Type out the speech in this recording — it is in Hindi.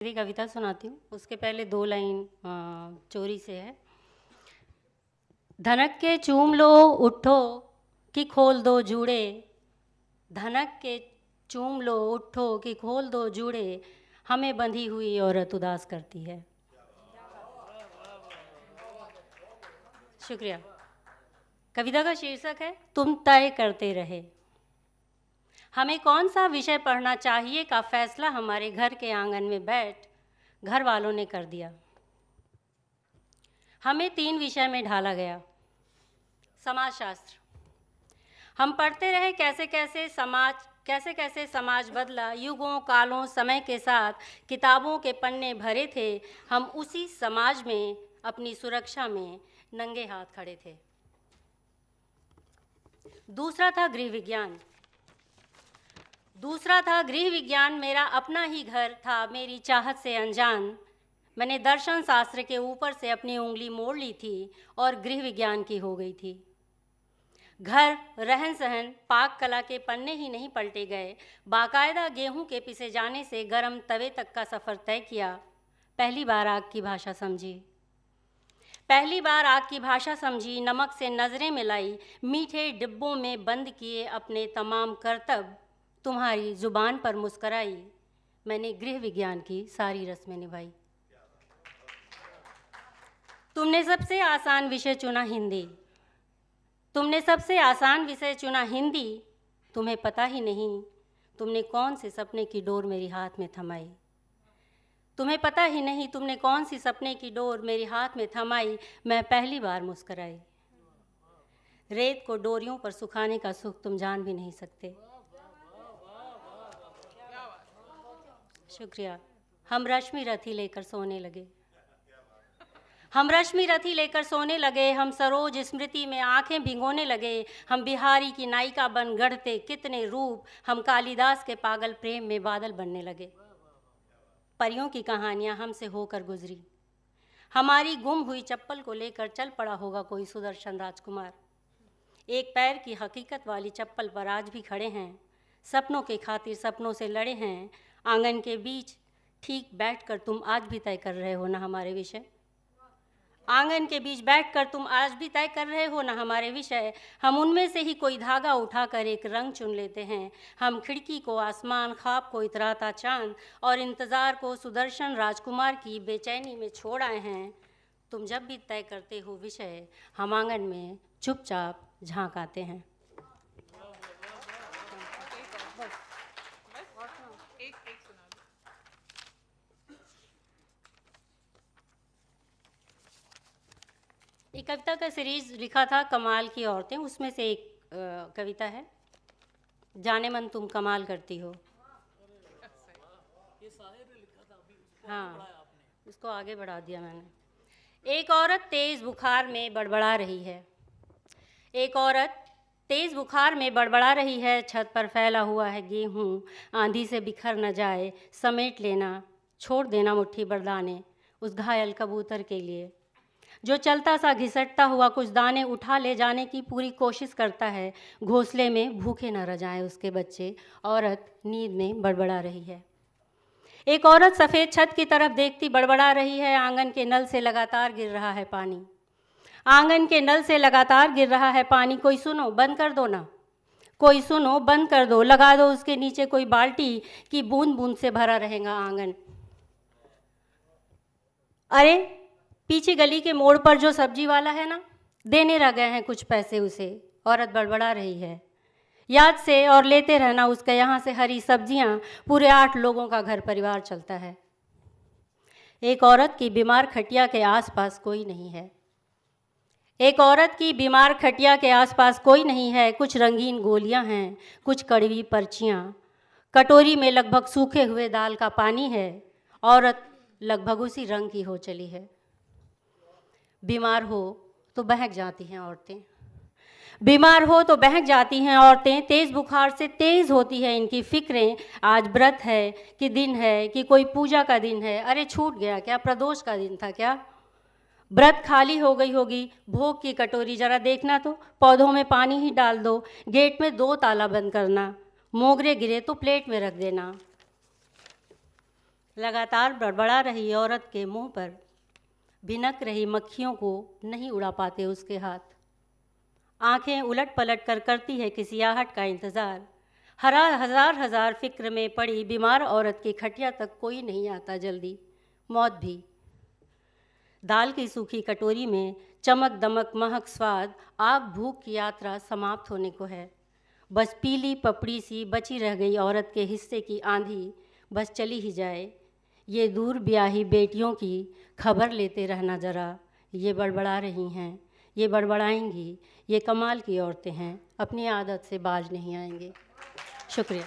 मेरी कविता सुनाती हूँ। उसके पहले 2 लाइन चोरी से है। धनक के चूम लो उठो कि खोल दो जूड़े, धनक के चूम लो उठो कि खोल दो जूड़े, हमें बंधी हुई औरत उदास करती है। शुक्रिया। कविता का शीर्षक है तुम तय करते रहे। हमें कौन सा विषय पढ़ना चाहिए का फैसला हमारे घर के आंगन में बैठ घर वालों ने कर दिया। हमें 3 विषय में ढाला गया। समाजशास्त्र। हम पढ़ते रहे कैसे कैसे समाज बदला, युगों कालों समय के साथ किताबों के पन्ने भरे थे। हम उसी समाज में अपनी सुरक्षा में नंगे हाथ खड़े थे। दूसरा था गृह विज्ञान। मेरा अपना ही घर था, मेरी चाहत से अनजान। मैंने दर्शन शास्त्र के ऊपर से अपनी उंगली मोड़ ली थी और गृह विज्ञान की हो गई थी। घर, रहन सहन, पाक कला के पन्ने ही नहीं पलटे गए, बाकायदा गेहूं के पिसे जाने से गरम तवे तक का सफ़र तय किया। पहली बार आग की भाषा समझी, नमक से नज़रें मिलाई, मीठे डिब्बों में बंद किए अपने तमाम करतब, तुम्हारी ज़ुबान पर मुस्कराई। मैंने गृह विज्ञान की सारी रस्में निभाई। तुमने सबसे आसान विषय चुना हिंदी। तुम्हें पता ही नहीं तुमने कौन से सपने की डोर मेरी हाथ में थमाई। मैं पहली बार मुस्कराई। रेत को डोरियों पर सुखाने का सुख तुम जान भी नहीं सकते। शुक्रिया। हम रश्मि रथी लेकर सोने लगे, हम सरोज स्मृति में आंखें भिगोने लगे। हम बिहारी की नायिका बन गढ़ते कितने रूप, हम कालिदास के पागल प्रेम में बादल बनने लगे। परियों की कहानियां हमसे होकर गुजरी। हमारी गुम हुई चप्पल को लेकर चल पड़ा होगा कोई सुदर्शन राजकुमार। एक पैर की हकीकत वाली चप्पल पर आज भी खड़े हैं, सपनों के खातिर सपनों से लड़े हैं। आंगन के बीच ठीक बैठकर तुम आज भी तय कर रहे हो ना हमारे विषय। हम उनमें से ही कोई धागा उठाकर एक रंग चुन लेते हैं। हम खिड़की को आसमान, ख्वाब को इतराता चांद और इंतज़ार को सुदर्शन राजकुमार की बेचैनी में छोड़ आए हैं। तुम जब भी तय करते हो विषय, हम आंगन में चुपचाप झांक आते हैं। एक कविता का सीरीज लिखा था कमाल की औरतें, उसमें से एक कविता है जाने मन तुम कमाल करती हो। हाँ, उसको आगे बढ़ा दिया मैंने। एक औरत तेज़ बुखार में बड़बड़ा रही है, छत पर फैला हुआ है गेहूँ, आंधी से बिखर न जाए, समेट लेना, छोड़ देना मुट्ठी भर दाने उस घायल कबूतर के लिए जो चलता सा घिसटता हुआ कुछ दाने उठा ले जाने की पूरी कोशिश करता है। घोंसले में भूखे न रह जाएं उसके बच्चे। औरत नींद में बड़बड़ा रही है। एक औरत सफ़ेद छत की तरफ देखती बड़बड़ा रही है। आंगन के नल से लगातार गिर रहा है पानी। कोई सुनो, बंद कर दो, लगा दो उसके नीचे कोई बाल्टी कि बूंद बूंद से भरा रहेगा आंगन। अरे पीछे गली के मोड़ पर जो सब्जी वाला है ना, देने रह गए हैं कुछ पैसे उसे। औरत बड़बड़ा रही है। याद से और लेते रहना उसके यहाँ से हरी सब्जियाँ, पूरे 8 लोगों का घर परिवार चलता है। एक औरत की बीमार खटिया के आसपास कोई नहीं है। कुछ रंगीन गोलियाँ हैं, कुछ कड़वी पर्चियाँ। कटोरी में लगभग सूखे हुए दाल का पानी है। औरत लगभग उसी रंग की हो चली है। बीमार हो तो बहक जाती हैं औरतें। तेज़ बुखार से तेज़ होती है इनकी फिक्रें। आज व्रत है कि दिन है कि कोई पूजा का दिन है। अरे छूट गया क्या, प्रदोष का दिन था क्या? व्रत खाली हो गई होगी। भोग की कटोरी जरा देखना तो, पौधों में पानी ही डाल दो। गेट में 2 ताला बंद करना, मोगरे गिरे तो प्लेट में रख देना। लगातार बड़बड़ा रही औरत के मुंह पर भिनक रही मक्खियों को नहीं उड़ा पाते उसके हाथ। आंखें उलट पलट कर करती है किसी आहट का इंतज़ार। हजार फिक्र में पड़ी बीमार औरत की खटिया तक कोई नहीं आता जल्दी। मौत भी। दाल की सूखी कटोरी में चमक दमक महक स्वाद, आग भूख की यात्रा समाप्त होने को है। बस पीली पपड़ी सी बची रह गई औरत के हिस्से की आंधी, बस चली ही जाए। ये दूर ब्याही बेटियों की खबर लेते रहना ज़रा, ये बड़बड़ा रही हैं, ये बड़बड़ाएंगी, ये कमाल की औरतें हैं, अपनी आदत से बाज नहीं आएंगे। शुक्रिया।